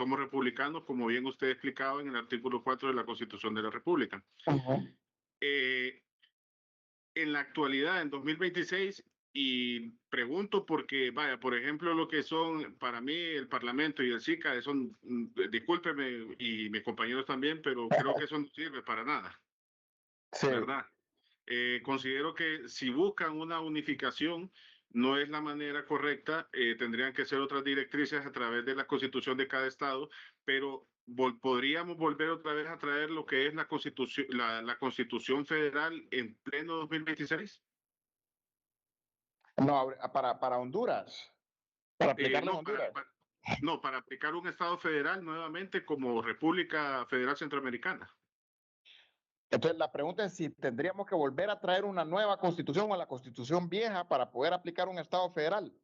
somos republicanos, como bien usted explicaba en el artículo 4 de la Constitución de la República. Eh, en la actualidad, en 2026, y pregunto porque, vaya, por ejemplo, lo que son para mí el Parlamento y el SICA, son, discúlpeme y mis compañeros también, pero creo que eso no sirve para nada, Sí. ¿verdad? Considero que si buscan una unificación, no es la manera correcta, tendrían que ser otras directrices a través de la constitución de cada estado, pero podríamos volver otra vez a traer lo que es la constitución, la constitución federal en pleno 2026. No, para Honduras, para aplicarlo en No, Honduras. no, para aplicar un estado federal nuevamente como República Federal Centroamericana. Entonces la pregunta es si tendríamos que volver a traer una nueva constitución o la constitución vieja para poder aplicar un estado federal.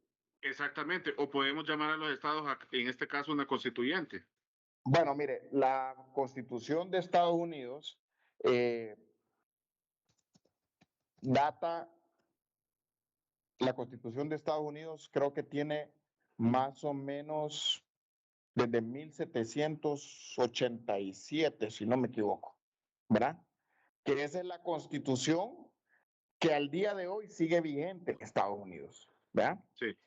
Exactamente, o podemos llamar a los estados, en este caso, una constituyente. Bueno, mire, la constitución de Estados Unidos data, la constitución de Estados Unidos creo que tiene más o menos desde 1787, si no me equivoco, ¿verdad? Que esa es la constitución que al día de hoy sigue vigente en Estados Unidos, ¿verdad? Sí.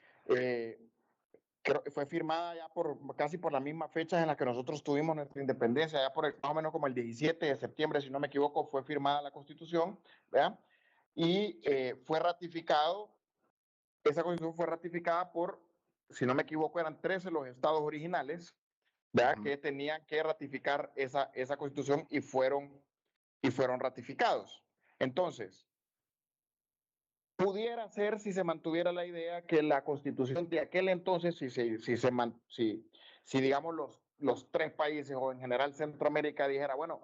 Creo que fue firmada ya casi por las mismas fechas en las que nosotros tuvimos nuestra independencia, ya más o menos como el 17 de septiembre, si no me equivoco, fue firmada la Constitución, ¿verdad? Y fue ratificado, esa Constitución fue ratificada por, si no me equivoco, eran 13 los estados originales, ¿verdad? Que tenían que ratificar esa Constitución y fueron ratificados. Entonces, pudiera ser, si se mantuviera la idea, que la constitución de aquel entonces, si digamos los tres países o en general Centroamérica dijera, bueno,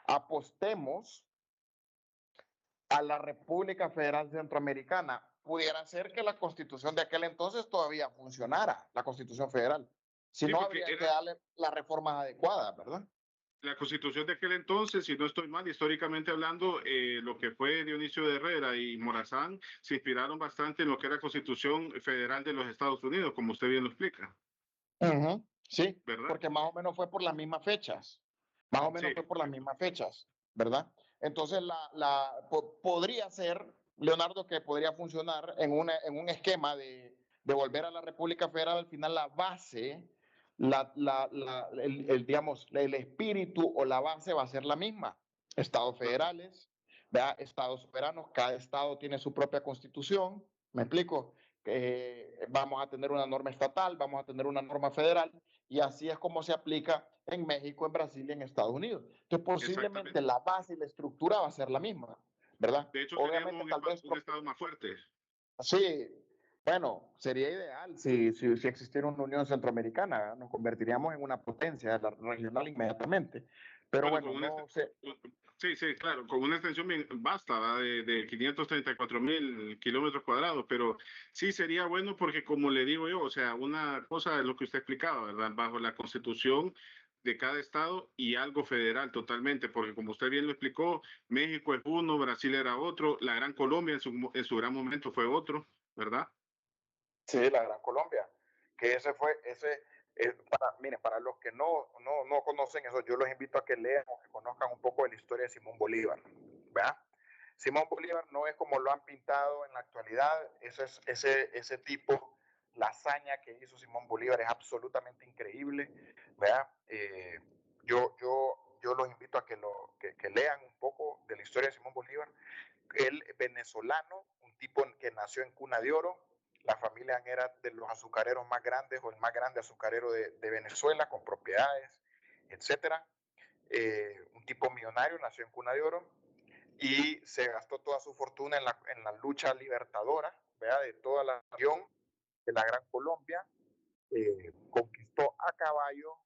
apostemos a la República Federal Centroamericana, pudiera ser que la constitución de aquel entonces todavía funcionara, la constitución federal. Si Sí, no, porque habría que darle las reformas adecuadas, ¿verdad? la constitución de aquel entonces, si no estoy mal, históricamente hablando, lo que fue Dionisio de Herrera y Morazán se inspiraron bastante en lo que era la Constitución Federal de los Estados Unidos, como usted bien lo explica. Sí, ¿Verdad? porque más o menos fue por las mismas fechas. Más o menos Sí. fue por las mismas fechas, ¿verdad? Entonces, podría ser, Leonardo, que podría funcionar en un esquema de volver a la República Federal. Al final, la base, digamos, el espíritu o la base va a ser la misma. Estados federales, ¿verdad? Estados soberanos, cada estado tiene su propia constitución. ¿Me explico? Vamos a tener una norma estatal, vamos a tener una norma federal, y así es como se aplica en México, en Brasil y en Estados Unidos. Entonces, posiblemente la base y la estructura va a ser la misma, ¿verdad? De hecho, Obviamente, seríamos tal vez. un estado más fuerte. Sí, bueno, sería ideal si existiera una Unión Centroamericana, ¿verdad? Nos convertiríamos en una potencia regional inmediatamente. Pero bueno, no sé. Sí, sí, claro, con una extensión bien vasta, de 534.000 kilómetros cuadrados, pero sí sería bueno porque, como le digo yo, o sea, una cosa es lo que usted explicaba, ¿verdad? Bajo la constitución de cada estado y algo federal totalmente, porque como usted bien lo explicó, México es uno, Brasil era otro, la Gran Colombia en su gran momento fue otro, ¿verdad? Sí, la Gran Colombia, que miren, para los que no conocen eso, yo los invito a que lean o que conozcan un poco de la historia de Simón Bolívar, ¿verdad? Simón Bolívar no es como lo han pintado en la actualidad, ese tipo, la hazaña que hizo Simón Bolívar es absolutamente increíble, ¿verdad? Yo los invito a que lean un poco de la historia de Simón Bolívar. Él, venezolano, un tipo que nació en cuna de oro. La familia era de los azucareros más grandes o el más grande azucarero de Venezuela, con propiedades, etcétera. Un tipo millonario, nació en cuna de oro y se gastó toda su fortuna en la lucha libertadora, ¿verdad? De toda la región de la Gran Colombia. Conquistó a caballo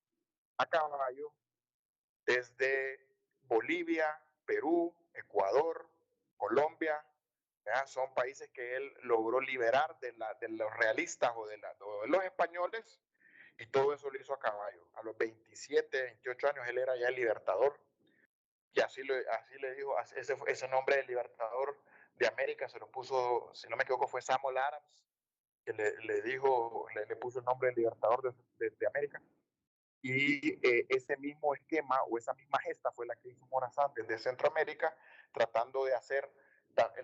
desde Bolivia, Perú, Ecuador, Colombia. ¿Ya? Son países que él logró liberar de los realistas o de los españoles, y todo eso lo hizo a caballo. A los 27, 28 años él era ya el libertador, y así le dijo, ese nombre de libertador de América se lo puso, si no me equivoco, fue Samuel Adams, que le puso el nombre de libertador de América. Y ese mismo esquema o esa misma gesta fue la que hizo Morazán desde Centroamérica, tratando de hacer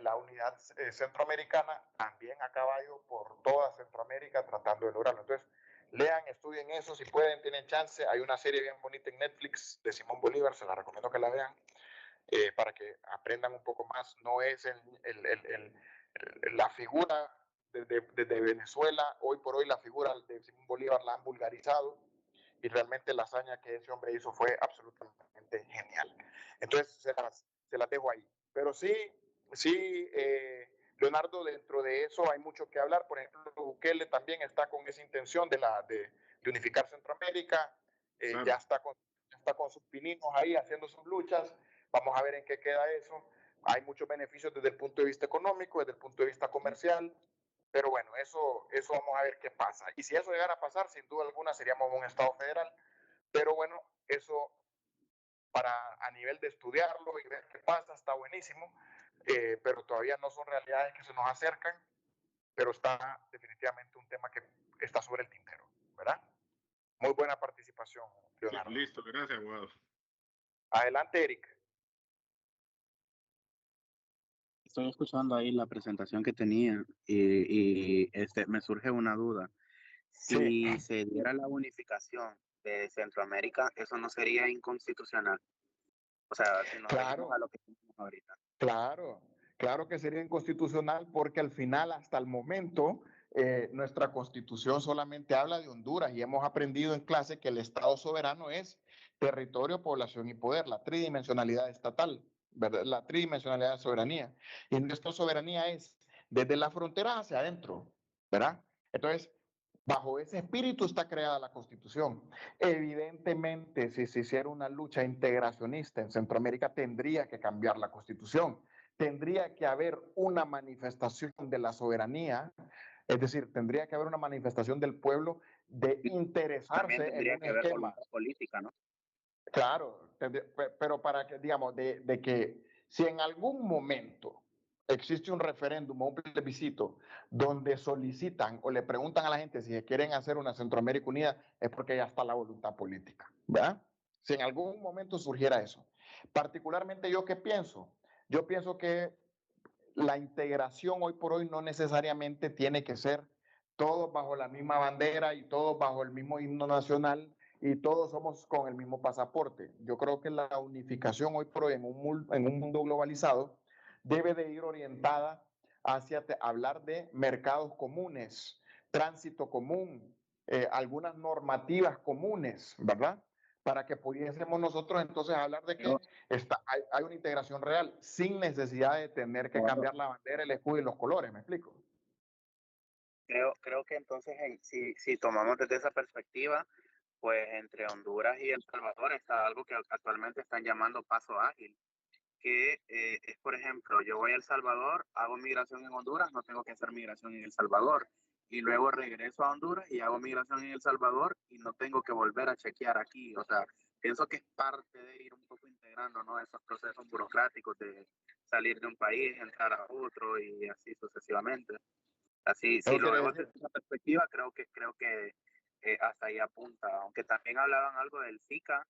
la unidad centroamericana también a caballo por toda Centroamérica, tratando de lograrlo. Entonces, lean, estudien eso, si pueden, tienen chance. Hay una serie bien bonita en Netflix de Simón Bolívar, se la recomiendo que la vean, para que aprendan un poco más. No es la figura de Venezuela, hoy por hoy la figura de Simón Bolívar la han vulgarizado, y realmente la hazaña que ese hombre hizo fue absolutamente genial. Entonces se las dejo ahí. Pero sí, Leonardo, dentro de eso hay mucho que hablar. Por ejemplo, Bukele también está con esa intención de unificar Centroamérica, Claro. ya está con sus pininos ahí haciendo sus luchas. Vamos a ver en qué queda eso. Hay muchos beneficios desde el punto de vista económico, desde el punto de vista comercial. Pero bueno, eso vamos a ver qué pasa. Y si eso llegara a pasar, sin duda alguna seríamos un Estado federal. Pero bueno, eso a nivel de estudiarlo y ver qué pasa está buenísimo. Pero todavía no son realidades que se nos acercan. Pero está definitivamente un tema que está sobre el tintero, ¿verdad? Muy buena participación, Leonardo. Listo, gracias, abogado. Adelante, Eric. Estoy escuchando ahí la presentación que tenía me surge una duda. Si se diera la unificación de Centroamérica, eso no sería inconstitucional. O sea, si nos Claro, a lo que tenemos ahorita. claro que sería inconstitucional porque al final, hasta el momento, nuestra constitución solamente habla de Honduras y hemos aprendido en clase que el Estado soberano es territorio, población y poder, la tridimensionalidad estatal, ¿verdad? La tridimensionalidad de soberanía. Y nuestra soberanía es desde la frontera hacia adentro, ¿verdad? Entonces, bajo ese espíritu está creada la Constitución. Evidentemente, si se hiciera una lucha integracionista en Centroamérica, tendría que cambiar la Constitución. Tendría que haber una manifestación de la soberanía, es decir, tendría que haber una manifestación del pueblo de interesarse en un esquema política, ¿no? Claro, pero para que, digamos, de que si en algún momento existe un referéndum o un plebiscito donde solicitan o le preguntan a la gente si quieren hacer una Centroamérica unida, es porque ya está la voluntad política, ¿verdad? Si en algún momento surgiera eso. Particularmente yo, ¿qué pienso? Yo pienso que la integración hoy por hoy no necesariamente tiene que ser todos bajo la misma bandera y todos bajo el mismo himno nacional y todos somos con el mismo pasaporte. Yo creo que la unificación hoy por hoy en un mundo globalizado debe de ir orientada hacia hablar de mercados comunes, tránsito común, algunas normativas comunes, ¿verdad? Para que pudiésemos nosotros entonces hablar de que hay una integración real sin necesidad de tener que cambiar la bandera, el escudo y los colores, ¿me explico? Creo que entonces, si tomamos desde esa perspectiva, pues entre Honduras y El Salvador está algo que actualmente están llamando paso ágil, que es, por ejemplo, yo voy a El Salvador, hago migración en Honduras, no tengo que hacer migración en El Salvador, y luego regreso a Honduras y hago migración en El Salvador y no tengo que volver a chequear aquí. O sea, pienso que es parte de ir un poco integrando, ¿no?, esos procesos burocráticos de salir de un país, entrar a otro y así sucesivamente. Así, si lo vemos desde esa perspectiva, creo que hasta ahí apunta, aunque también hablaban algo del SICA,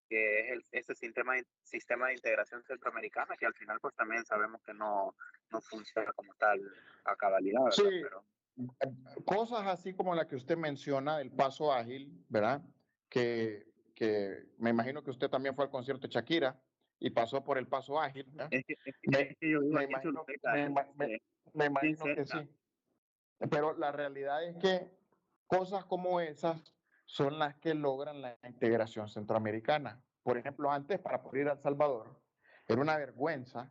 que es ese sistema de integración centroamericana, que al final pues también sabemos que no funciona como tal a cabalidad, ¿verdad? Sí, Pero cosas así como la que usted menciona, el paso ágil, ¿verdad? Que me imagino que usted también fue al concierto de Shakira y pasó por el paso ágil, ¿verdad? es que yo vivo Me aquí en imagino, Choluteca, me imagino que cerca. sí. Pero la realidad es que cosas como esas son las que logran la integración centroamericana. Por ejemplo, antes para poder ir a El Salvador era una vergüenza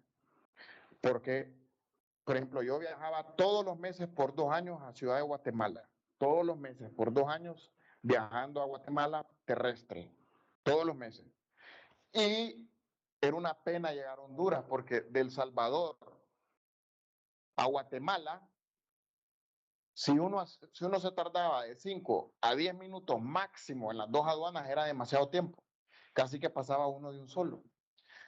porque, por ejemplo, yo viajaba todos los meses por 2 años a Ciudad de Guatemala, todos los meses por 2 años viajando a Guatemala terrestre, todos los meses. Y era una pena llegar a Honduras porque de El Salvador a Guatemala, si uno se tardaba de 5 a 10 minutos máximo en las dos aduanas, era demasiado tiempo. Casi que pasaba uno de un solo.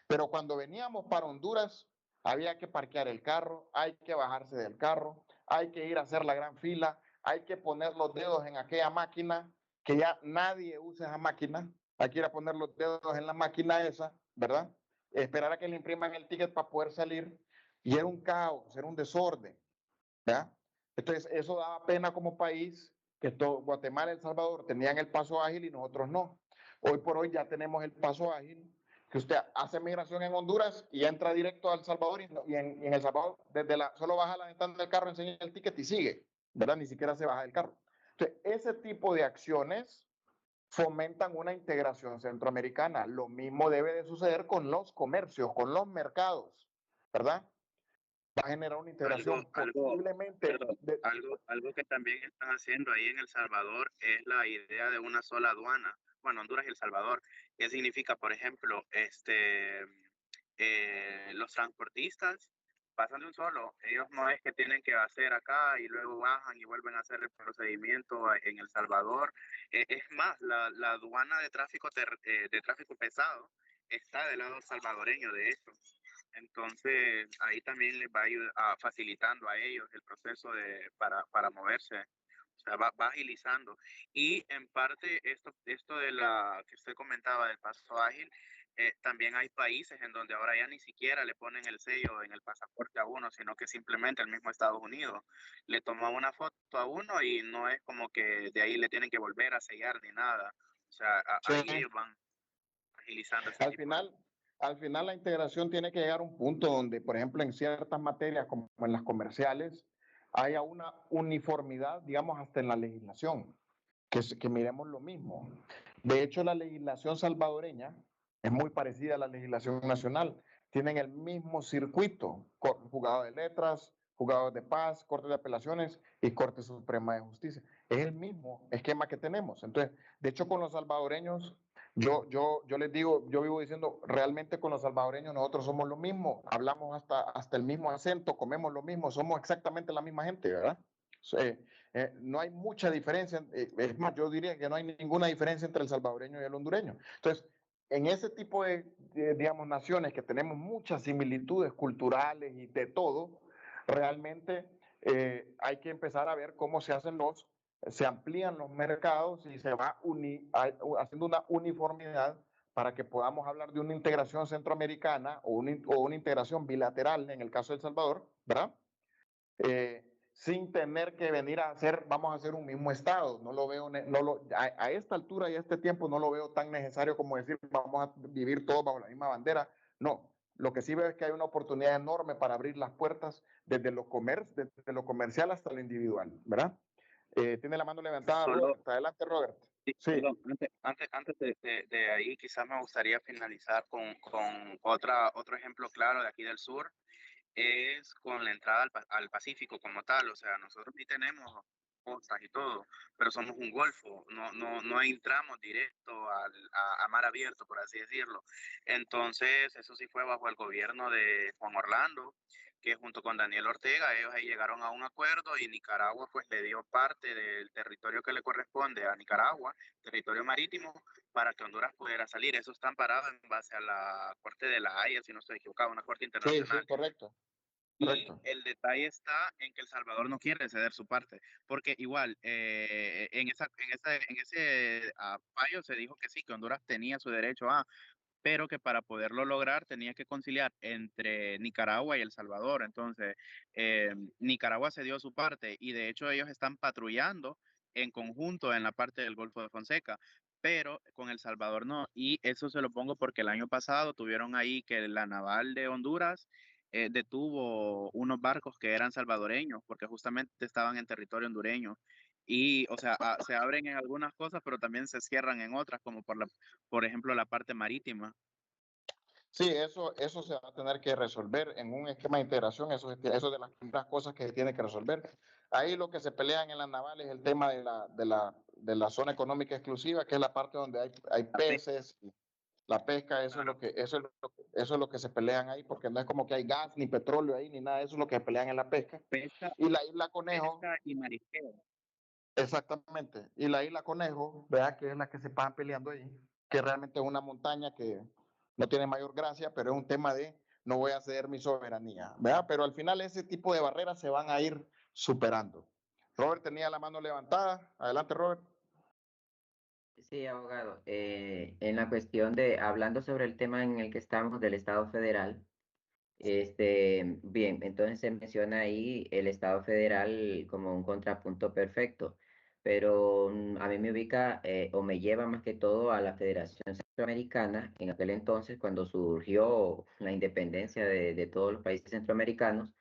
Pero cuando veníamos para Honduras, había que parquear el carro, hay que bajarse del carro, hay que ir a hacer la gran fila, hay que poner los dedos en aquella máquina que ya nadie use esa máquina, hay que ir a poner los dedos en la máquina esa, ¿verdad? Esperar a que le impriman el ticket para poder salir, y era un caos, era un desorden, ¿verdad? Entonces, eso daba pena como país, que todo, Guatemala y El Salvador tenían el paso ágil y nosotros no. Hoy por hoy ya tenemos el paso ágil, que usted hace migración en Honduras y entra directo a El Salvador, y en El Salvador solo baja la ventana del carro, enseña el ticket y sigue, ¿verdad? Ni siquiera se baja del carro. Entonces, ese tipo de acciones fomentan una integración centroamericana. Lo mismo debe de suceder con los comercios, con los mercados, ¿verdad? Va a generar una integración posiblemente. Algo que también están haciendo ahí en El Salvador es la idea de una sola aduana. Bueno, Honduras y El Salvador. ¿Qué significa? Por ejemplo, los transportistas pasan de un solo. Ellos no es que tienen que hacer acá y luego bajan y vuelven a hacer el procedimiento en El Salvador. Es más, la aduana de tráfico pesado está del lado salvadoreño, de hecho. Entonces, ahí también les va facilitando a ellos el proceso para moverse. O sea, va agilizando. Y en parte, esto de la que usted comentaba del paso ágil, también hay países en donde ahora ya ni siquiera le ponen el sello en el pasaporte a uno, sino que simplemente el mismo Estados Unidos le toma una foto a uno y no es como que de ahí le tienen que volver a sellar ni nada. O sea, ahí Sí. ellos van agilizando ese Al tipo de... final, al final la integración tiene que llegar a un punto donde, por ejemplo, en ciertas materias como en las comerciales, haya una uniformidad, digamos, hasta en la legislación, que miremos lo mismo. De hecho, la legislación salvadoreña es muy parecida a la legislación nacional. Tienen el mismo circuito, juzgado de letras, juzgados de paz, corte de apelaciones y Corte Suprema de Justicia. Es el mismo esquema que tenemos. Entonces, de hecho, con los salvadoreños, yo les digo, yo vivo diciendo, realmente con los salvadoreños nosotros somos lo mismo, hablamos hasta el mismo acento, comemos lo mismo, somos exactamente la misma gente, ¿verdad? No hay mucha diferencia, es más, yo diría que no hay ninguna diferencia entre el salvadoreño y el hondureño. Entonces, en ese tipo digamos, naciones que tenemos muchas similitudes culturales y de todo, realmente hay que empezar a ver cómo se amplían los mercados y se va haciendo una uniformidad para que podamos hablar de una integración centroamericana o una integración bilateral en el caso de El Salvador, ¿verdad? Sin tener que venir vamos a hacer un mismo Estado. No lo veo, a esta altura y a este tiempo no lo veo tan necesario como decir vamos a vivir todos bajo la misma bandera. No, lo que sí veo es que hay una oportunidad enorme para abrir las puertas desde desde lo comercial hasta lo individual, ¿verdad? Tiene la mano levantada, Solo, Robert. Adelante, Robert. sí, Sí. perdón, antes de ahí quizás me gustaría finalizar con otro ejemplo claro de aquí del sur, es con la entrada al Pacífico como tal. O sea, nosotros sí tenemos costas y todo, pero somos un golfo, no entramos directo a mar abierto, por así decirlo. Entonces, eso sí fue bajo el gobierno de Juan Orlando, que junto con Daniel Ortega, ellos ahí llegaron a un acuerdo y Nicaragua pues le dio parte del territorio que le corresponde a Nicaragua, territorio marítimo, para que Honduras pudiera salir. Eso está amparado en base a la Corte de la Haya, si no estoy equivocado, una corte Sí, sí, internacional. correcto. Y Correcto. el detalle está en que El Salvador no quiere ceder su parte, porque igual en ese fallo se dijo que sí, que Honduras tenía su derecho a, pero que para poderlo lograr tenía que conciliar entre Nicaragua y El Salvador. Entonces, Nicaragua cedió su parte y de hecho ellos están patrullando en conjunto en la parte del Golfo de Fonseca, pero con El Salvador no. Y eso se lo pongo porque el año pasado tuvieron ahí que la naval de Honduras detuvo unos barcos que eran salvadoreños porque justamente estaban en territorio hondureño. Y, o sea, se abren en algunas cosas, pero también se cierran en otras, como por ejemplo, la parte marítima. Sí, eso se va a tener que resolver en un esquema de integración, eso es de las primeras cosas que se tiene que resolver. Ahí lo que se pelean en las navales es el tema de la zona económica exclusiva, que es la parte donde hay peces, la pesca, eso es lo que se pelean ahí, porque no es como que hay gas, ni petróleo ahí, ni nada, eso es lo que se pelean en la pesca. Pesca, Y la isla Conejo, pesca y marisqueo. exactamente, y la isla Conejo, vea que es la que se pasan peleando ahí, que realmente es una montaña que no tiene mayor gracia, pero es un tema de no voy a ceder mi soberanía, ¿verdad? Pero al final ese tipo de barreras se van a ir superando. Robert tenía la mano levantada. Adelante, Robert. Sí, abogado. En la cuestión de, hablando sobre el tema en el que estamos del Estado federal, bien, entonces se menciona ahí el Estado federal como un contrapunto perfecto, pero a mí me ubica o me lleva más que todo a la Federación Centroamericana en aquel entonces cuando surgió la independencia de todos los países centroamericanos.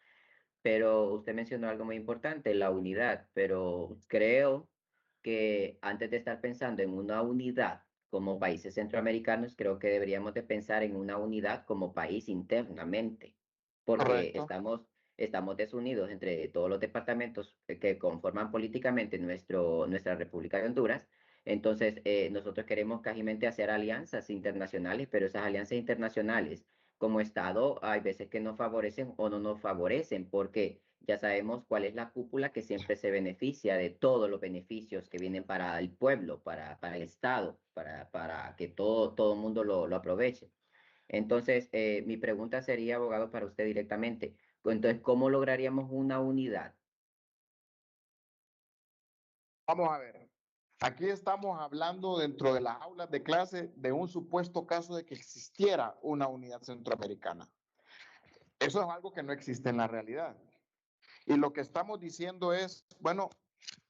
Pero usted mencionó algo muy importante, la unidad, pero creo que antes de estar pensando en una unidad como países centroamericanos, creo que deberíamos de pensar en una unidad como país internamente, porque Correcto. estamos desunidos entre todos los departamentos que conforman políticamente nuestra República de Honduras. Entonces, nosotros queremos casualmente hacer alianzas internacionales, pero esas alianzas internacionales como Estado hay veces que nos favorecen o no nos favorecen, porque ya sabemos cuál es la cúpula que siempre se beneficia de todos los beneficios que vienen para el pueblo, para el Estado, para que todo el mundo lo aproveche. Entonces, mi pregunta sería, abogado, para usted directamente. Entonces, ¿cómo lograríamos una unidad? Vamos a ver. Aquí estamos hablando dentro de las aulas de clase de un supuesto caso de que existiera una unidad centroamericana. Eso es algo que no existe en la realidad. Y lo que estamos diciendo es, bueno,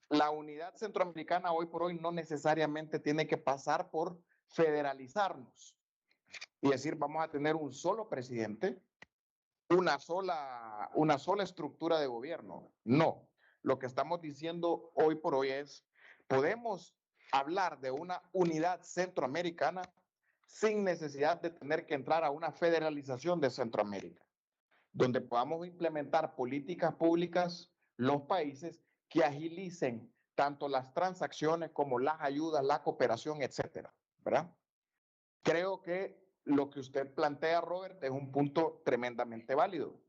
la unidad centroamericana hoy por hoy no necesariamente tiene que pasar por federalizarnos y decir, vamos a tener un solo presidente, una sola estructura de gobierno. No, lo que estamos diciendo hoy por hoy es, podemos hablar de una unidad centroamericana sin necesidad de tener que entrar a una federalización de Centroamérica, donde podamos implementar políticas públicas los países que agilicen tanto las transacciones como las ayudas, la cooperación, etcétera, ¿verdad? Creo que lo que usted plantea, Robert, es un punto tremendamente válido.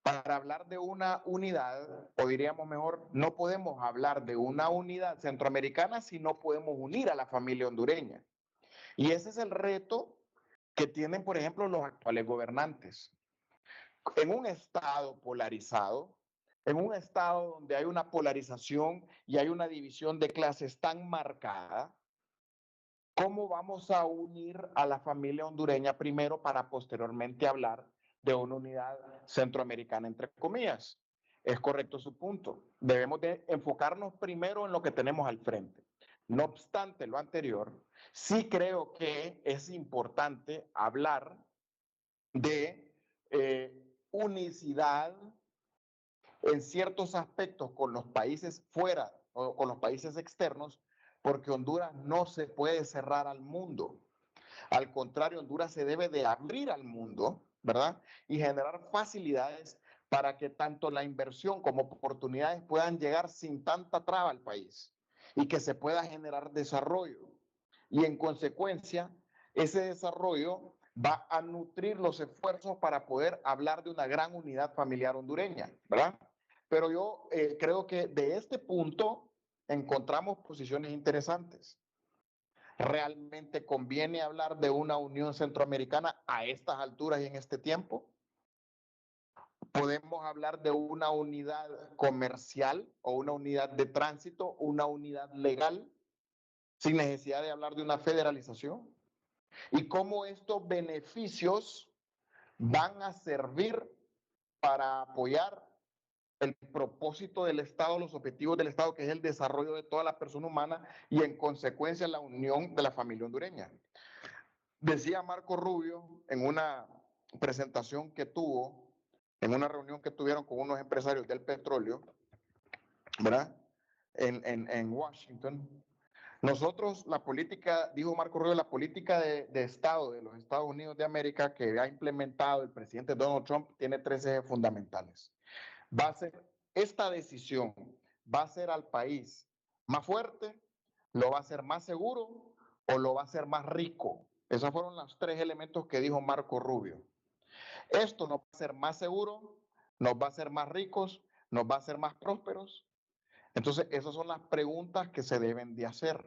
Para hablar de una unidad, o diríamos mejor, no podemos hablar de una unidad centroamericana si no podemos unir a la familia hondureña. Y ese es el reto que tienen, por ejemplo, los actuales gobernantes. En un estado polarizado, en un estado donde hay una polarización y hay una división de clases tan marcada, ¿cómo vamos a unir a la familia hondureña primero para posteriormente hablar de una unidad centroamericana, entre comillas? Es correcto su punto. Debemos de enfocarnos primero en lo que tenemos al frente. No obstante lo anterior, sí creo que es importante hablar de unicidad en ciertos aspectos con los países fuera o con los países externos, porque Honduras no se puede cerrar al mundo. Al contrario, Honduras se debe de abrir al mundo, ¿verdad? Y generar facilidades para que tanto la inversión como oportunidades puedan llegar sin tanta traba al país y que se pueda generar desarrollo. Y en consecuencia, ese desarrollo va a nutrir los esfuerzos para poder hablar de una gran unidad familiar hondureña, ¿verdad? Pero yo creo que de este punto encontramos posiciones interesantes. ¿Realmente conviene hablar de una unión centroamericana a estas alturas y en este tiempo? ¿Podemos hablar de una unidad comercial o una unidad de tránsito, una unidad legal, sin necesidad de hablar de una federalización? ¿Y cómo estos beneficios van a servir para apoyar el propósito del Estado, los objetivos del Estado, que es el desarrollo de toda la persona humana y en consecuencia la unión de la familia hondureña? Decía Marco Rubio en una presentación que tuvo, en una reunión que tuvieron con unos empresarios del petróleo, ¿verdad? En Washington. Nosotros, la política, dijo Marco Rubio, la política de Estado de los Estados Unidos de América que ha implementado el presidente Donald Trump tiene tres ejes fundamentales. Va a ser esta decisión, va a ser al país más fuerte, lo va a hacer más seguro o lo va a hacer más rico. Esos fueron los tres elementos que dijo Marco Rubio. Esto nos va a hacer más seguro, nos va a hacer más ricos, nos va a hacer más prósperos. Entonces, esas son las preguntas que se deben de hacer.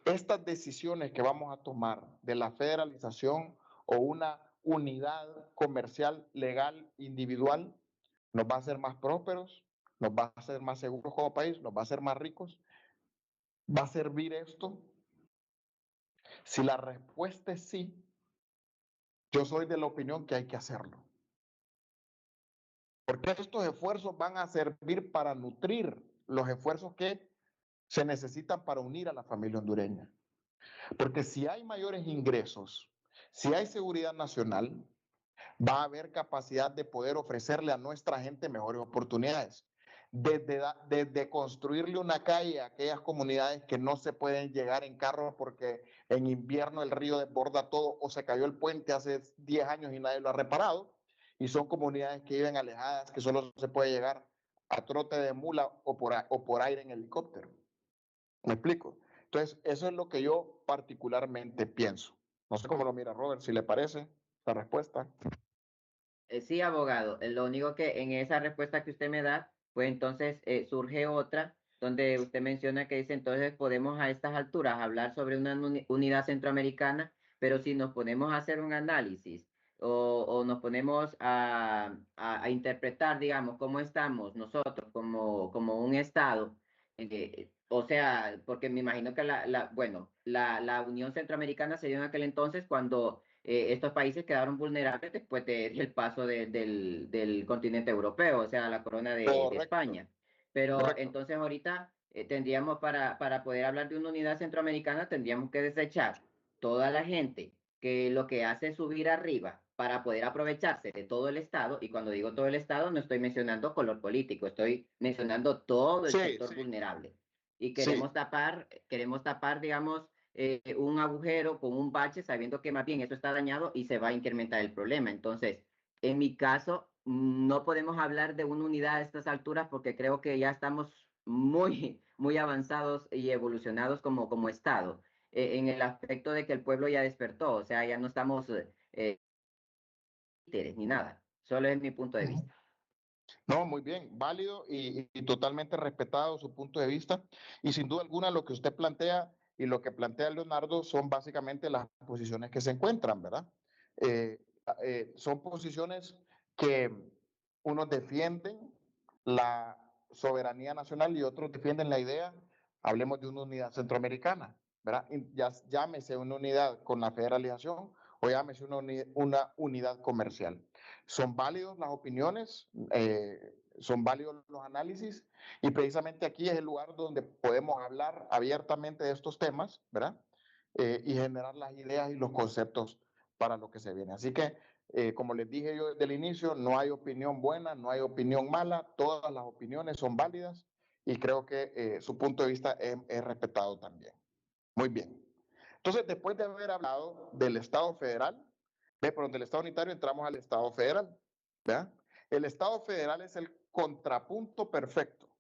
Estas decisiones que vamos a tomar de la federalización o una unidad comercial legal individual nos va a hacer más prósperos, nos va a hacer más seguros como país, nos va a hacer más ricos. ¿Va a servir esto Si la respuesta es sí, yo soy de la opinión que hay que hacerlo. Porque estos esfuerzos van a servir para nutrir los esfuerzos que se necesitan para unir a la familia hondureña. Porque si hay mayores ingresos, si hay seguridad nacional, va a haber capacidad de poder ofrecerle a nuestra gente mejores oportunidades. Desde construirle una calle a aquellas comunidades que no se pueden llegar en carro porque en invierno el río desborda todo o se cayó el puente hace 10 años y nadie lo ha reparado, y son comunidades que viven alejadas, que solo se puede llegar a trote de mula o por aire en helicóptero. ¿Me explico? Entonces, eso es lo que yo particularmente pienso. No sé cómo lo mira Robert, si le parece la respuesta. Sí, abogado. Lo único que en esa respuesta que usted me da, pues entonces surge otra donde usted menciona que dice, entonces podemos a estas alturas hablar sobre una unidad centroamericana, pero si nos ponemos a hacer un análisis o nos ponemos a interpretar, digamos, cómo estamos nosotros como un Estado, o sea, porque me imagino que la Unión Centroamericana se dio en aquel entonces cuando estos países quedaron vulnerables después del paso del continente europeo, o sea, la corona de Correcto, España. Pero correcto. entonces ahorita tendríamos, para poder hablar de una unidad centroamericana, tendríamos que desechar toda la gente que lo que hace es subir arriba para poder aprovecharse de todo el Estado, y cuando digo todo el Estado no estoy mencionando color político, estoy mencionando todo el Sí, sector vulnerable. Y sí. queremos tapar, digamos, un agujero con un bache, sabiendo que más bien eso está dañado y se va a incrementar el problema. Entonces, en mi caso, no podemos hablar de una unidad a estas alturas porque creo que ya estamos muy avanzados y evolucionados como Estado, en el aspecto de que el pueblo ya despertó, o sea, ya no estamos títeres ni nada. Solo es mi punto de vista. No, muy bien, válido y totalmente respetado su punto de vista. Y sin duda alguna lo que usted plantea y lo que plantea Leonardo son básicamente las posiciones que se encuentran, ¿verdad? Eh, son posiciones que unos defienden la soberanía nacional y otros defienden la idea, hablemos de una unidad centroamericana, ¿verdad? Ya, llámese una unidad con la federalización o llámese una unidad comercial. Son válidos las opiniones, son válidos los análisis y precisamente aquí es el lugar donde podemos hablar abiertamente de estos temas, ¿verdad? Y generar las ideas y los conceptos para lo que se viene. Así que, como les dije yo desde el inicio, no hay opinión buena, no hay opinión mala, todas las opiniones son válidas y creo que su punto de vista es respetado también. Muy bien. Entonces, después de haber hablado del Estado federal, perdón, del Estado unitario, entramos al Estado federal. ¿Verdad? El Estado federal es el contrapunto perfecto.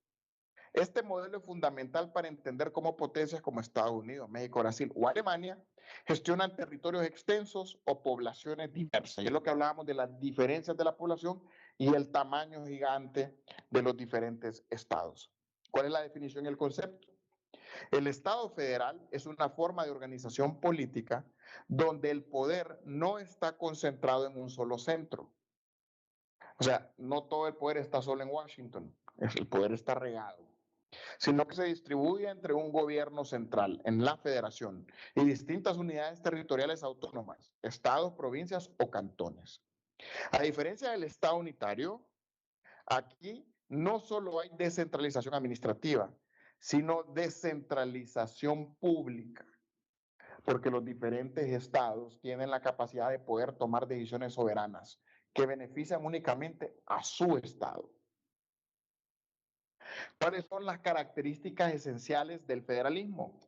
Este modelo es fundamental para entender cómo potencias como Estados Unidos, México, Brasil o Alemania gestionan territorios extensos o poblaciones diversas. Y es lo que hablábamos de las diferencias de la población y el tamaño gigante de los diferentes estados. ¿Cuál es la definición y el concepto? El Estado federal es una forma de organización política donde el poder no está concentrado en un solo centro. O sea, no todo el poder está solo en Washington, el poder está regado, sino que se distribuye entre un gobierno central en la federación y distintas unidades territoriales autónomas, estados, provincias o cantones. A diferencia del Estado unitario, aquí no solo hay descentralización administrativa, sino descentralización pública, porque los diferentes estados tienen la capacidad de poder tomar decisiones soberanas que benefician únicamente a su estado. ¿Cuáles son las características esenciales del federalismo?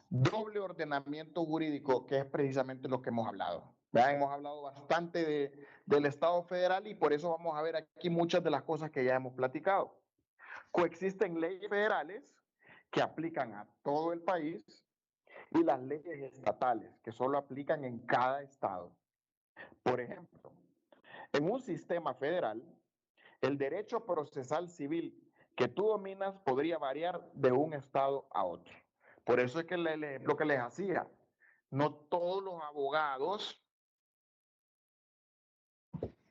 Doble ordenamiento jurídico, que es precisamente lo que hemos hablado. Ya hemos hablado bastante del Estado federal y por eso vamos a ver aquí muchas de las cosas que ya hemos platicado. Coexisten leyes federales que aplican a todo el país y las leyes estatales que solo aplican en cada estado. Por ejemplo, en un sistema federal, el derecho procesal civil que tú dominas podría variar de un estado a otro. Por eso es que lo que les hacía, no todos los abogados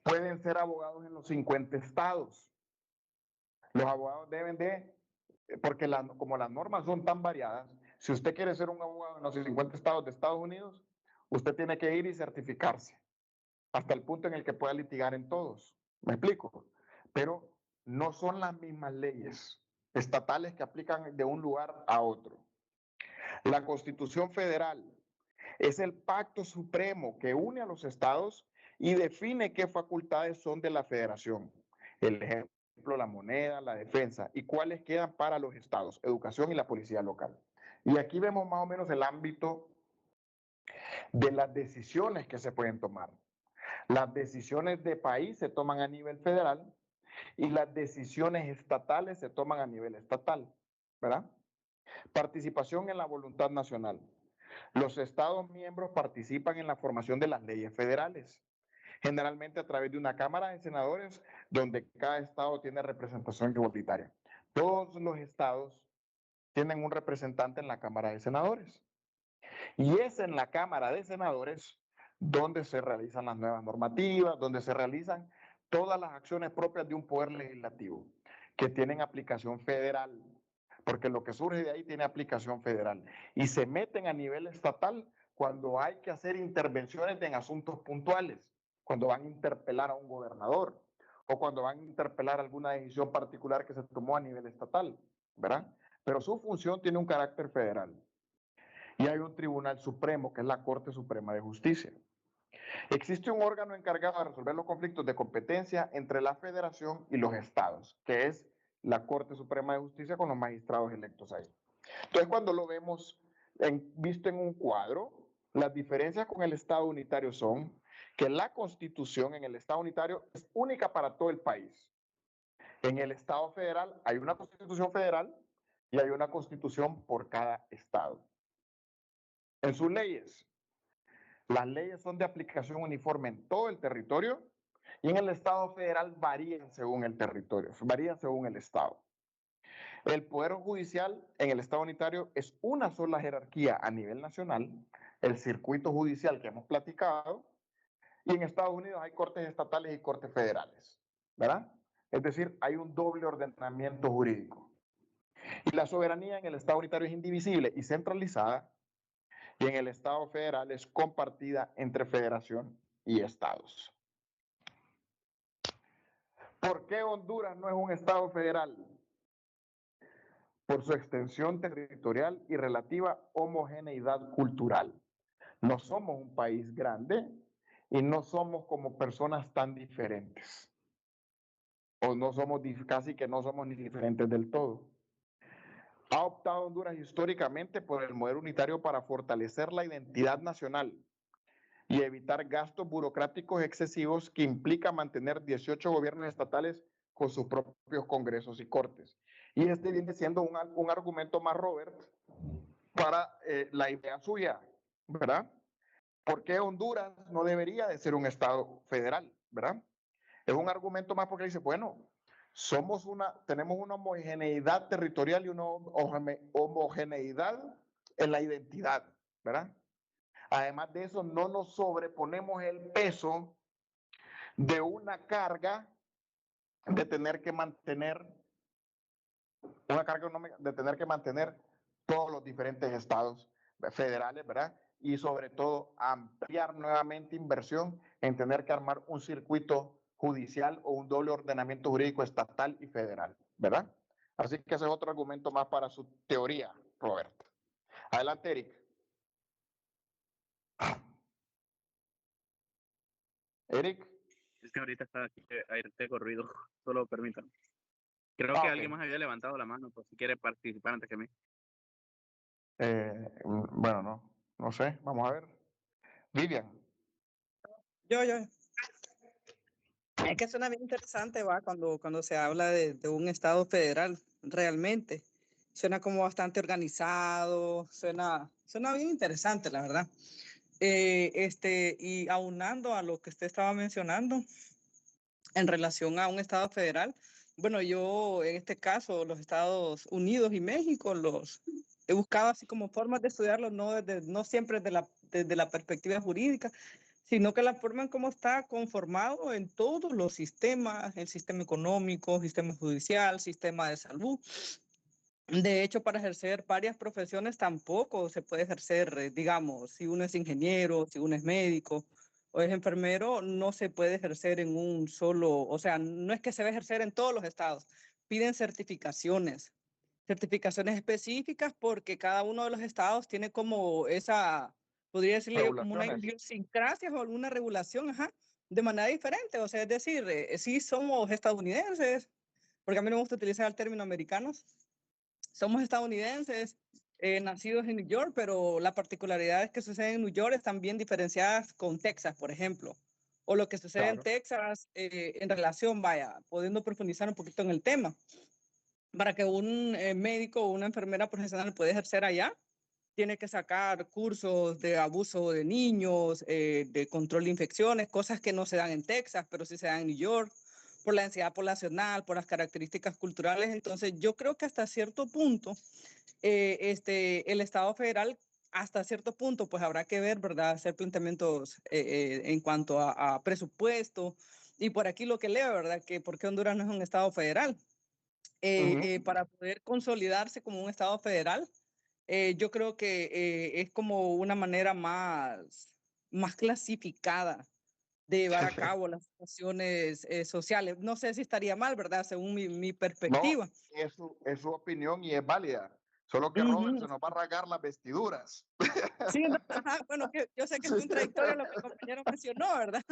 pueden ser abogados en los 50 estados. Los abogados deben de, porque como las normas son tan variadas, Si usted quiere ser un abogado en los 50 estados de Estados Unidos, usted tiene que ir y certificarse hasta el punto en el que pueda litigar en todos. ¿Me explico? Pero no son las mismas leyes estatales que aplican de un lugar a otro. La Constitución Federal es el pacto supremo que une a los estados y define qué facultades son de la federación. El ejemplo, la moneda, la defensa y cuáles quedan para los estados, educación y la policía local. Y aquí vemos más o menos el ámbito de las decisiones que se pueden tomar. Las decisiones de país se toman a nivel federal y las decisiones estatales se toman a nivel estatal, ¿verdad? Participación en la voluntad nacional. Los estados miembros participan en la formación de las leyes federales, generalmente a través de una Cámara de Senadores donde cada estado tiene representación igualitaria. Todos los estados tienen un representante en la Cámara de Senadores. Y es en la Cámara de Senadores donde se realizan las nuevas normativas, donde se realizan todas las acciones propias de un poder legislativo que tienen aplicación federal, porque lo que surge de ahí tiene aplicación federal. Y se meten a nivel estatal cuando hay que hacer intervenciones en asuntos puntuales, cuando van a interpelar a un gobernador o cuando van a interpelar alguna decisión particular que se tomó a nivel estatal, ¿verdad? Pero su función tiene un carácter federal. Y hay un tribunal supremo, que es la Corte Suprema de Justicia. Existe un órgano encargado de resolver los conflictos de competencia entre la federación y los estados, que es la Corte Suprema de Justicia con los magistrados electos ahí. Entonces, cuando lo vemos visto en un cuadro, las diferencias con el Estado unitario son que la Constitución en el Estado unitario es única para todo el país. En el Estado federal hay una Constitución federal y hay una Constitución por cada estado. En sus leyes, las leyes son de aplicación uniforme en todo el territorio y en el Estado federal varían según el territorio, varían según el Estado. El Poder Judicial en el Estado unitario es una sola jerarquía a nivel nacional, el circuito judicial que hemos platicado, y en Estados Unidos hay cortes estatales y cortes federales, ¿verdad? Es decir, hay un doble ordenamiento jurídico. Y la soberanía en el Estado unitario es indivisible y centralizada, y en el Estado federal es compartida entre federación y estados. ¿Por qué Honduras no es un estado federal? Por su extensión territorial y relativa homogeneidad cultural. No somos un país grande y no somos como personas tan diferentes. O no somos, casi que no somos ni diferentes del todo. Ha optado Honduras históricamente por el modelo unitario para fortalecer la identidad nacional y evitar gastos burocráticos excesivos que implica mantener 18 gobiernos estatales con sus propios congresos y cortes. Y este viene siendo un argumento más, Robert, para la idea suya, ¿verdad? ¿Por qué Honduras no debería de ser un estado federal, verdad? Es un argumento más porque dice, bueno, tenemos una homogeneidad territorial y una homogeneidad en la identidad, ¿verdad? Además de eso, no nos sobreponemos el peso de una carga de tener que mantener, todos los diferentes estados federales, ¿verdad? Y sobre todo ampliar nuevamente inversión en tener que armar un circuito judicial o un doble ordenamiento jurídico estatal y federal, ¿verdad? Así que ese es otro argumento más para su teoría, Roberto. Adelante, Eric. Eric. Es que ahorita está aquí, aire corrido, solo permítanme. Creo que alguien más había levantado la mano, por si quiere participar antes que mí. Bueno, no sé, vamos a ver. Vivian. Yo. Es que suena bien interesante, va, cuando se habla de un estado federal, realmente. Suena como bastante organizado, suena bien interesante, la verdad. Y aunando a lo que usted estaba mencionando en relación a un estado federal, bueno, yo en este caso, los Estados Unidos y México los he buscado así como formas de estudiarlos, no siempre desde la perspectiva jurídica, sino que la forma en cómo está conformado en todos los sistemas, el sistema económico, sistema judicial, sistema de salud. De hecho, para ejercer varias profesiones tampoco se puede ejercer, digamos, si uno es ingeniero, si uno es médico o es enfermero, no se puede ejercer en un solo, o sea, no es que se va a ejercer en todos los estados. Piden certificaciones específicas porque cada uno de los estados tiene como esa, podría decirle yo, como una Regulaciones. idiosincrasia o alguna regulación, ajá, de manera diferente. O sea, es decir, sí somos estadounidenses, porque a mí no me gusta utilizar el término americanos. Somos estadounidenses, nacidos en New York, pero las particularidades que suceden en New York están bien diferenciadas con Texas, por ejemplo. O lo que sucede en Claro. Texas en relación, vaya, pudiendo profundizar un poquito en el tema. Para que un médico o una enfermera profesional pueda ejercer allá, tiene que sacar cursos de abuso de niños, de control de infecciones, cosas que no se dan en Texas, pero sí se dan en New York, por la densidad poblacional, por las características culturales. Entonces, yo creo que hasta cierto punto, el Estado federal, hasta cierto punto, pues habrá que ver, ¿verdad? Hacer planteamientos en cuanto a presupuesto. Y por aquí lo que leo, ¿verdad? Que por qué Honduras no es un Estado federal. Para poder consolidarse como un Estado federal, yo creo que es como una manera más clasificada de llevar a cabo las situaciones sociales. No sé si estaría mal, ¿verdad? Según mi No, perspectiva. es su opinión y es válida. Solo que Robert se nos va a rasgar las vestiduras. Sí, no, ajá, bueno, yo sé que es Sí. contradictorio lo que el compañero mencionó, ¿verdad?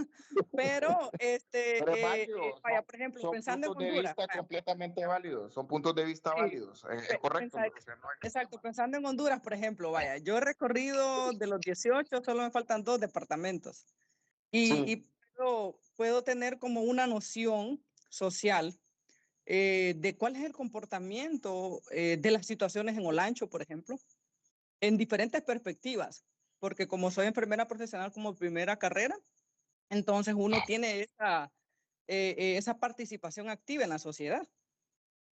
Pero, Pero es válido. vaya, por ejemplo, Son pensando en puntos de Honduras, vista vaya, completamente válidos. Son puntos de vista sí, válidos. Es correcto. O sea, no hay exacto, problema. pensando en Honduras, por ejemplo, vaya, yo he recorrido de los 18, solo me faltan 2 departamentos y Sí. puedo tener como una noción social de cuál es el comportamiento de las situaciones en Olancho, por ejemplo, en diferentes perspectivas, porque como soy enfermera profesional como primera carrera, entonces uno tiene esa participación activa en la sociedad.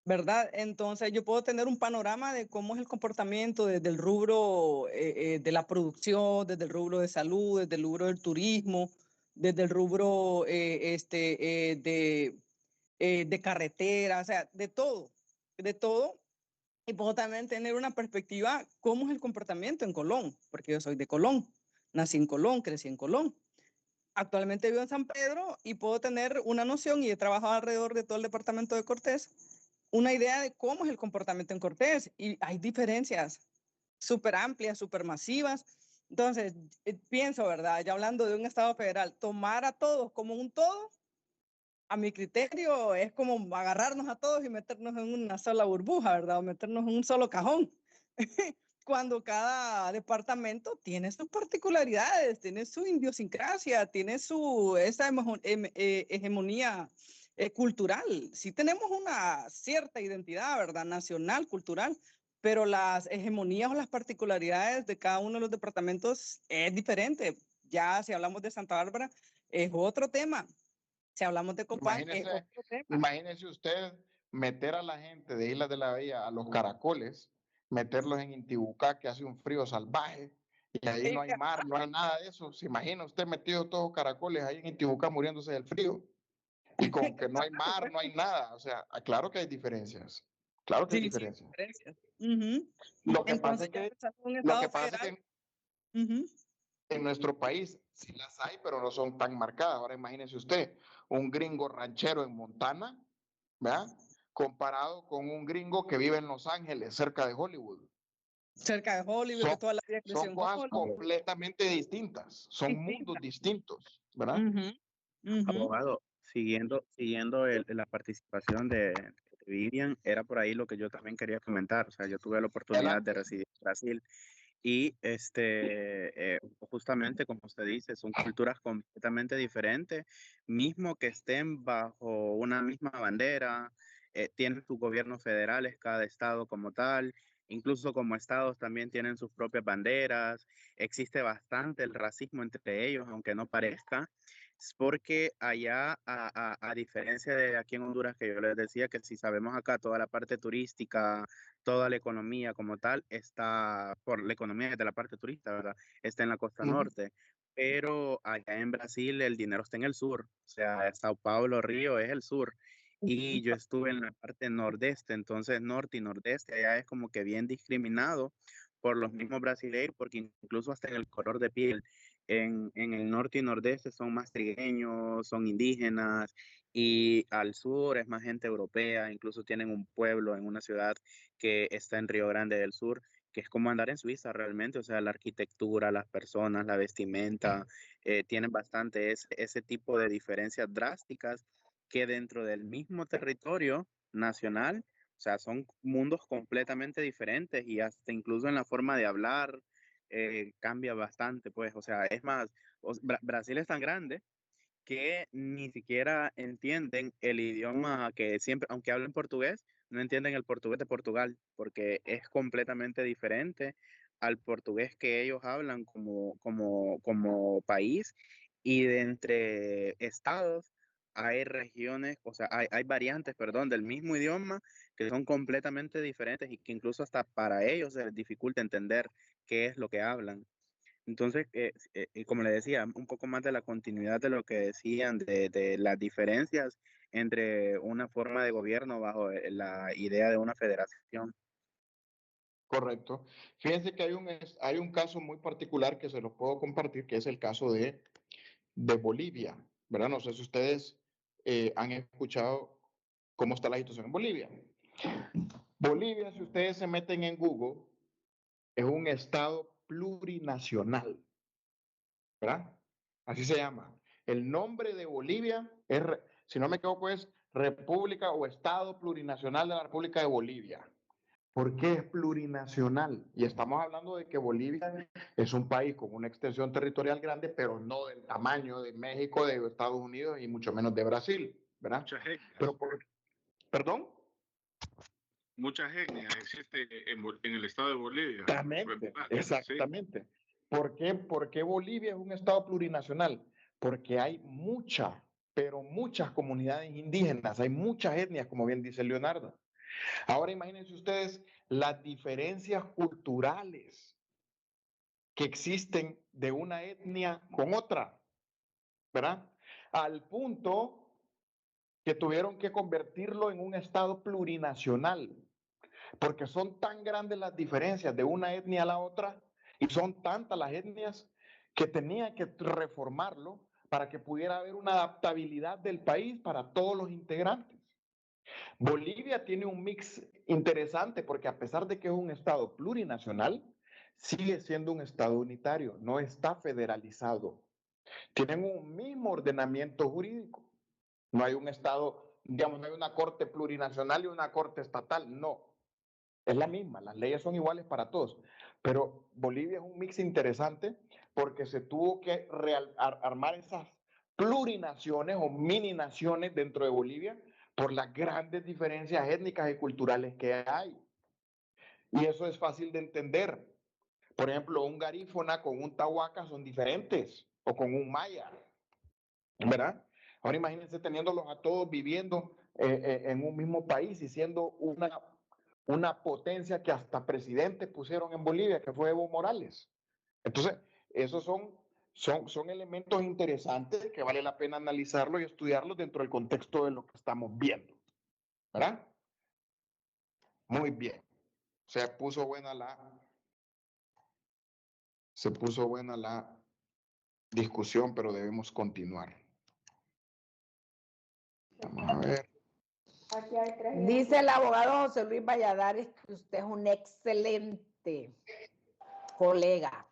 ¿Verdad? Entonces yo puedo tener un panorama de cómo es el comportamiento desde el rubro de la producción, desde el rubro de salud, desde el rubro del turismo, desde el rubro de carretera, o sea, de todo, de todo. Y puedo también tener una perspectiva cómo es el comportamiento en Colón, porque yo soy de Colón, nací en Colón, crecí en Colón. Actualmente vivo en San Pedro y puedo tener una noción y he trabajado alrededor de todo el departamento de Cortés, una idea de cómo es el comportamiento en Cortés y hay diferencias súper amplias, súper masivas. Entonces, pienso, ¿verdad? Ya hablando de un Estado federal, tomar a todos como un todo, a mi criterio, es como agarrarnos a todos y meternos en una sola burbuja, ¿verdad? O meternos en un solo cajón. Cuando cada departamento tiene sus particularidades, tiene su idiosincrasia, tiene esa hegemonía cultural. Sí tenemos una cierta identidad, ¿verdad? Nacional, cultural, pero las hegemonías o las particularidades de cada uno de los departamentos es diferente. Ya si hablamos de Santa Bárbara, es otro tema. Si hablamos de Copán, es Imagínese, otro tema. imagínese usted meter a la gente de Islas de la Bahía a los caracoles, meterlos en Intibucá, que hace un frío salvaje, y ahí no hay mar, no hay nada de eso. ¿Se imagina usted metido todos caracoles ahí en Intibucá muriéndose del frío? Y con que no hay mar, no hay nada. O sea, claro que hay diferencias. Claro que hay Sí, sí, diferencias. diferencias. Uh-huh. Lo que pasa Entonces, es ya que, pensando en un lo que Estado pasa es federal, que uh-huh. en nuestro país sí las hay, pero no son tan marcadas. Ahora imagínese usted, un gringo ranchero en Montana, ¿verdad? Comparado con un gringo que vive en Los Ángeles, cerca de Hollywood. Cerca de Hollywood, Son, que toda la vida creció son en cosas Hollywood, completamente distintas, son mundos distinta. distintos, ¿verdad? Uh-huh. Uh-huh. Abogado, siguiendo la participación de Vivian, era por ahí lo que yo también quería comentar. O sea, yo tuve la oportunidad de Adelante. residir en Brasil y justamente como usted dice, son culturas completamente diferentes, mismo que estén bajo una misma bandera, tienen sus gobiernos federales, cada estado como tal. Incluso como estados también tienen sus propias banderas, existe bastante el racismo entre ellos, aunque no parezca. Es porque allá, a diferencia de aquí en Honduras, que yo les decía que si sabemos acá toda la parte turística, toda la economía como tal, está por la economía de la parte turista, ¿verdad? Está en la costa norte. Pero allá en Brasil el dinero está en el sur, o sea, Sao Paulo, Río es el sur. y yo estuve en la parte nordeste, entonces norte y nordeste, allá es como que bien discriminado por los mismos brasileños, porque incluso hasta en el color de piel, en el norte y nordeste son más trigueños, son indígenas, y al sur es más gente europea, incluso tienen un pueblo en una ciudad que está en Río Grande del Sur, que es como andar en Suiza realmente, o sea, la arquitectura, las personas, la vestimenta, tienen bastante ese tipo de diferencias drásticas que dentro del mismo territorio nacional, o sea, son mundos completamente diferentes y hasta incluso en la forma de hablar cambia bastante, pues, o sea, es más, Brasil es tan grande que ni siquiera entienden el idioma que siempre, aunque hablen portugués, no entienden el portugués de Portugal, porque es completamente diferente al portugués que ellos hablan como país, y de entre estados hay regiones, o sea, hay variantes, perdón, del mismo idioma que son completamente diferentes y que incluso hasta para ellos se les dificulta entender qué es lo que hablan. Entonces, como le decía, un poco más de la continuidad de lo que decían de las diferencias entre una forma de gobierno bajo la idea de una federación. Correcto. Fíjense que hay un caso muy particular que se los puedo compartir, que es el caso de Bolivia, ¿verdad? No sé si ustedes han escuchado cómo está la situación en Bolivia. Bolivia, si ustedes se meten en Google, es un estado plurinacional, ¿verdad? Así se llama. El nombre de Bolivia es, si no me equivoco, es República o Estado Plurinacional de la República de Bolivia. ¿Por qué es plurinacional? Y estamos hablando de que Bolivia es un país con una extensión territorial grande, pero no del tamaño de México, de Estados Unidos y mucho menos de Brasil, ¿verdad? Muchas etnias. Pero ¿Perdón? Muchas etnias existen en el estado de Bolivia. Exactamente, ¿Verdad? exactamente. ¿Por qué Bolivia es un estado plurinacional? Porque hay pero muchas comunidades indígenas, hay muchas etnias, como bien dice Leonardo. Ahora imagínense ustedes las diferencias culturales que existen de una etnia con otra, ¿verdad? Al punto que tuvieron que convertirlo en un estado plurinacional, porque son tan grandes las diferencias de una etnia a la otra y son tantas las etnias que tenía que reformarlo para que pudiera haber una adaptabilidad del país para todos los integrantes. Bolivia tiene un mix interesante porque a pesar de que es un estado plurinacional, sigue siendo un estado unitario, no está federalizado. Tienen un mismo ordenamiento jurídico. No hay un estado, digamos, no hay una corte plurinacional y una corte estatal, no. Es la misma, las leyes son iguales para todos. Pero Bolivia es un mix interesante porque se tuvo que armar esas plurinaciones o mini naciones dentro de Bolivia por las grandes diferencias étnicas y culturales que hay. Y eso es fácil de entender. Por ejemplo, un garífona con un tahuaca son diferentes, o con un maya, ¿verdad? Ahora imagínense teniéndolos a todos viviendo en un mismo país y siendo una potencia que hasta presidente pusieron en Bolivia, que fue Evo Morales. Entonces, esos son elementos interesantes que vale la pena analizarlos y estudiarlos dentro del contexto de lo que estamos viendo, ¿verdad? Muy bien. Se puso buena la discusión, pero debemos continuar. Vamos a ver. Dice el abogado José Luis Valladares que usted es un excelente colega,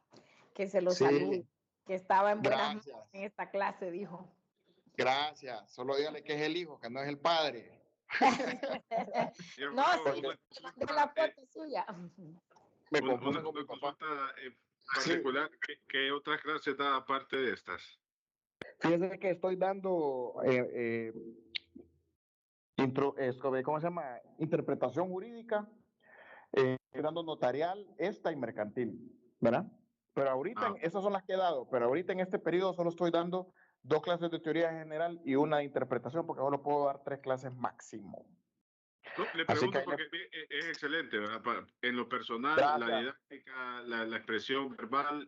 que se lo salude, que estaba en buenas manos en esta clase, dijo. Gracias, solo dígale que es el hijo, que no es el padre. No, sí, de la foto suya. Me confundo con mi una papá. consulta particular, sí. ¿Qué otras clases da aparte de estas? Fíjense que estoy dando ¿cómo se llama? Interpretación jurídica, estoy dando notarial, esta y mercantil, ¿verdad? Pero ahorita, esas son las que he dado, pero ahorita en este periodo solo estoy dando 2 clases de teoría general y una de interpretación, porque ahora puedo dar 3 clases máximo. No, le Así pregunto que porque es excelente, ¿verdad? En lo personal, la gracias. didáctica, la expresión verbal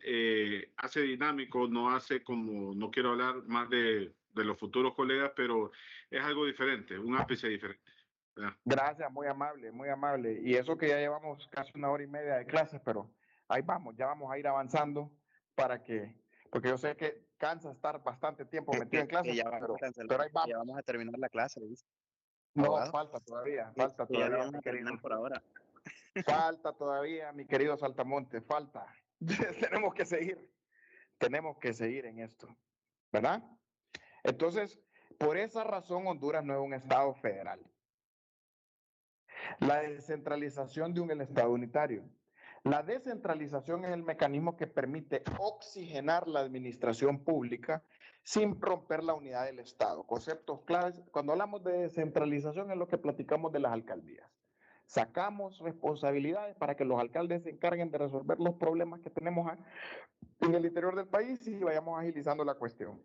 hace dinámico, no hace como, no quiero hablar más de los futuros colegas, pero es algo diferente, un ápice diferente, ¿verdad? Gracias, muy amable, muy amable. Y eso que ya llevamos casi 1 hora y media de clases, pero ahí vamos, ya vamos a ir avanzando para que, porque yo sé que cansa estar bastante tiempo metido en Que clases, ya vamos a cancelar, pero ahí que ya vamos. vamos a terminar la clase, dice, No, abogado. falta Que ya la todavía, vamos mi a terminar querido. por ahora. Falta todavía, mi querido Saltamonte, falta. Tenemos que seguir en esto, ¿verdad? Entonces, por esa razón Honduras no es un estado federal. La descentralización de un estado unitario. La descentralización es el mecanismo que permite oxigenar la administración pública sin romper la unidad del Estado. Conceptos claves, cuando hablamos de descentralización es lo que platicamos de las alcaldías. Sacamos responsabilidades para que los alcaldes se encarguen de resolver los problemas que tenemos en el interior del país y vayamos agilizando la cuestión.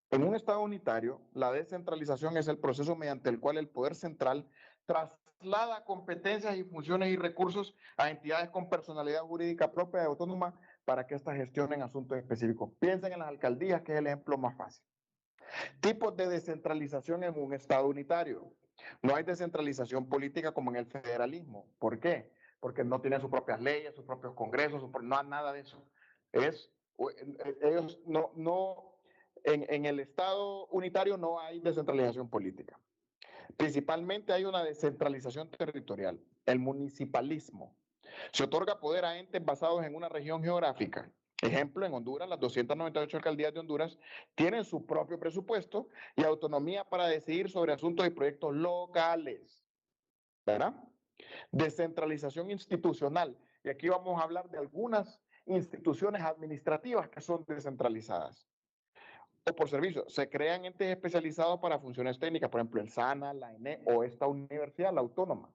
En un Estado unitario, la descentralización es el proceso mediante el cual el poder central traslada competencias y funciones y recursos a entidades con personalidad jurídica propia y autónoma para que éstas gestionen asuntos específicos. Piensen en las alcaldías, que es el ejemplo más fácil. Tipos de descentralización en un Estado unitario. No hay descentralización política como en el federalismo. ¿Por qué? Porque no tienen sus propias leyes, sus propios congresos, no hay nada de eso. Ellos en el Estado unitario no hay descentralización política. Principalmente hay una descentralización territorial, el municipalismo. Se otorga poder a entes basados en una región geográfica. Ejemplo, en Honduras, las 298 alcaldías de Honduras tienen su propio presupuesto y autonomía para decidir sobre asuntos y proyectos locales. ¿Verdad? Descentralización institucional. Y aquí vamos a hablar de algunas instituciones administrativas que son descentralizadas. O por servicio, se crean entes especializados para funciones técnicas, por ejemplo, el SANA, la ENE o esta universidad, la autónoma.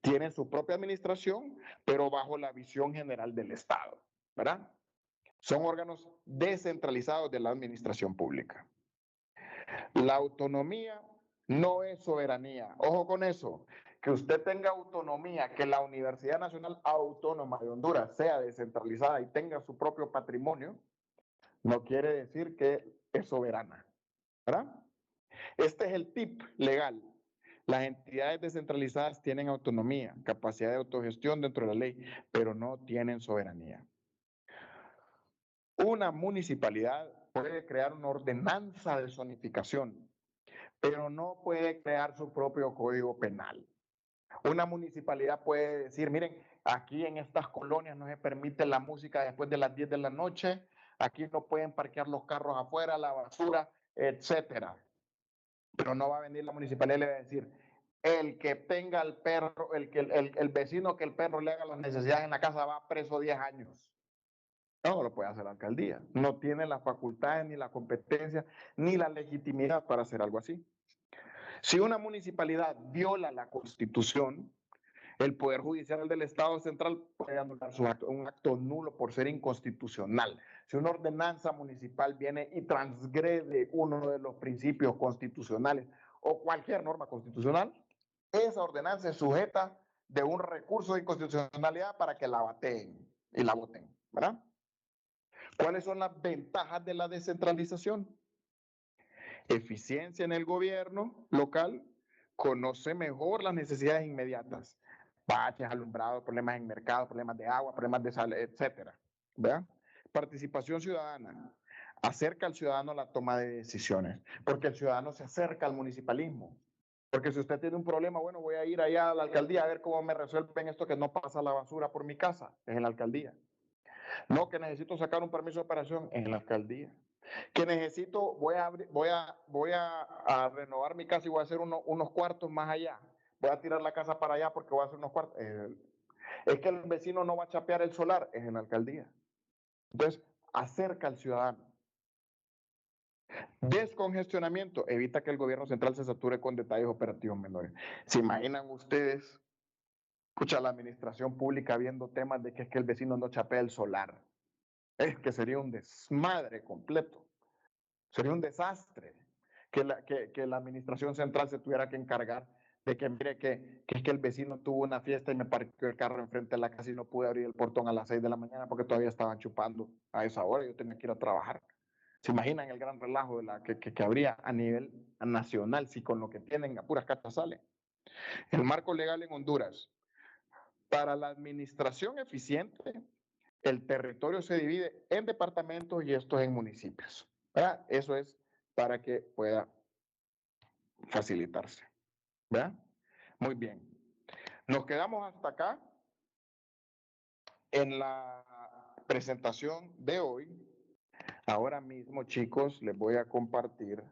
Tienen su propia administración, pero bajo la visión general del Estado, ¿verdad? Son órganos descentralizados de la administración pública. La autonomía no es soberanía. Ojo con eso. Que usted tenga autonomía, que la Universidad Nacional Autónoma de Honduras sea descentralizada y tenga su propio patrimonio, no quiere decir que es soberana, ¿verdad? Este es el tip legal. Las entidades descentralizadas tienen autonomía, capacidad de autogestión dentro de la ley, pero no tienen soberanía. Una municipalidad puede crear una ordenanza de zonificación, pero no puede crear su propio código penal. Una municipalidad puede decir, miren, aquí en estas colonias no se permite la música después de las 10 de la noche, aquí no pueden parquear los carros afuera, la basura, etcétera. Pero no va a venir la municipalidad y le va a decir, el que tenga el perro, el vecino que el perro le haga las necesidades en la casa va preso 10 años. No lo puede hacer la alcaldía. No tiene las facultades, ni la competencia, ni la legitimidad para hacer algo así. Si una municipalidad viola la Constitución, el Poder Judicial del Estado Central puede anular un acto nulo por ser inconstitucional. Si una ordenanza municipal viene y transgrede uno de los principios constitucionales o cualquier norma constitucional, esa ordenanza es sujeta de un recurso de inconstitucionalidad para que la bateen y la voten, ¿verdad? ¿Cuáles son las ventajas de la descentralización? Eficiencia en el gobierno local, conoce mejor las necesidades inmediatas, baches, alumbrado, problemas en mercado, problemas de agua, problemas de salud, etcétera. ¿Verdad? Participación ciudadana, acerca al ciudadano a la toma de decisiones, porque el ciudadano se acerca al municipalismo. Porque si usted tiene un problema, bueno, voy a ir allá a la alcaldía a ver cómo me resuelven esto que no pasa la basura por mi casa, es en la alcaldía. No, que necesito sacar un permiso de operación, es en la alcaldía. Que necesito, voy a renovar mi casa y voy a hacer unos cuartos más allá. Voy a tirar la casa para allá porque voy a hacer unos cuartos. Es que el vecino no va a chapear el solar, es en la alcaldía. Entonces, acerca al ciudadano. Descongestionamiento, evita que el gobierno central se sature con detalles operativos menores. ¿Se imaginan ustedes? Escucha la administración pública viendo temas de que es que el vecino no chapea el solar. Es que sería un desmadre completo. Sería un desastre que la administración central se tuviera que encargar de que mire que es que el vecino tuvo una fiesta y me parqueó el carro enfrente de la casa y no pude abrir el portón a las 6 de la mañana porque todavía estaban chupando a esa hora, yo tenía que ir a trabajar. ¿Se imaginan el gran relajo de que habría a nivel nacional si con lo que tienen a puras cartas sale? El marco legal en Honduras. Para la administración eficiente, el territorio se divide en departamentos y estos en municipios. ¿Verdad? Eso es para que pueda facilitarse. ¿Verdad? Muy bien. Nos quedamos hasta acá en la presentación de hoy. Ahora mismo, chicos, les voy a compartir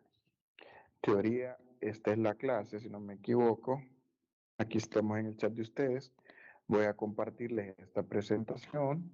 teoría. Esta es la clase, si no me equivoco. Aquí estamos en el chat de ustedes. Voy a compartirles esta presentación.